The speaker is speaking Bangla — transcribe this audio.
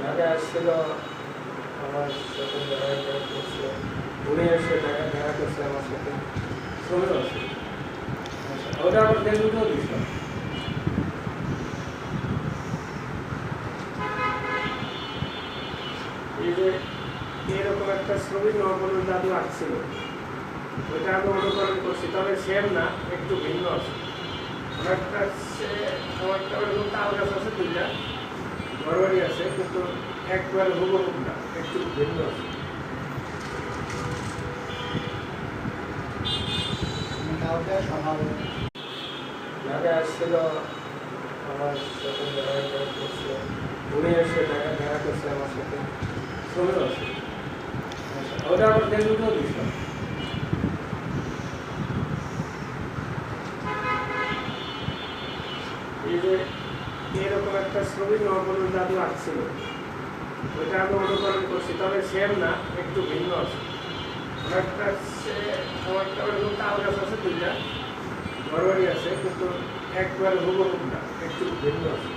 ঢাকা আসছিল আমার সাথে দেখা করছে, উনি এসে দেখা করছে আমার সাথে, ছবিও আছে। ওটা আবার ফেসবুকেও দিয়েছিলাম। এই যে এরকম একটা ছবি নবনুর দাদু আঁকছিল, ওইটা আমি অনুকরণ করছি, তবে সেম না, একটু ভিন্ন আছে। আমার কাছে ওরকম তাল গাছ আছে দুইটা, ঘরবাড়ি আছে, কিন্তু একবার হুবহু না, একটু ভিন্ন আছে। ঢাকা আসছিল আমার সাথে দেখা করছে, উনি এসে দেখা করছে আমার সাথে, ছবিও আছে। ওটা আবার ফেসবুকেও দিয়েছিলাম। এই যে এরকম একটা ছবি নবনুর দাদু আঁকছিল, ওইটা আমি অনুকরণ করছি, তবে সেম না, একটু ভিন্ন আছে। আমার কাছে ওরকম তাল গাছ আছে দুইটা, ঘরবাড়ি আছে, কিন্তু একবার হুবহু না, একটু ভিন্ন আছে।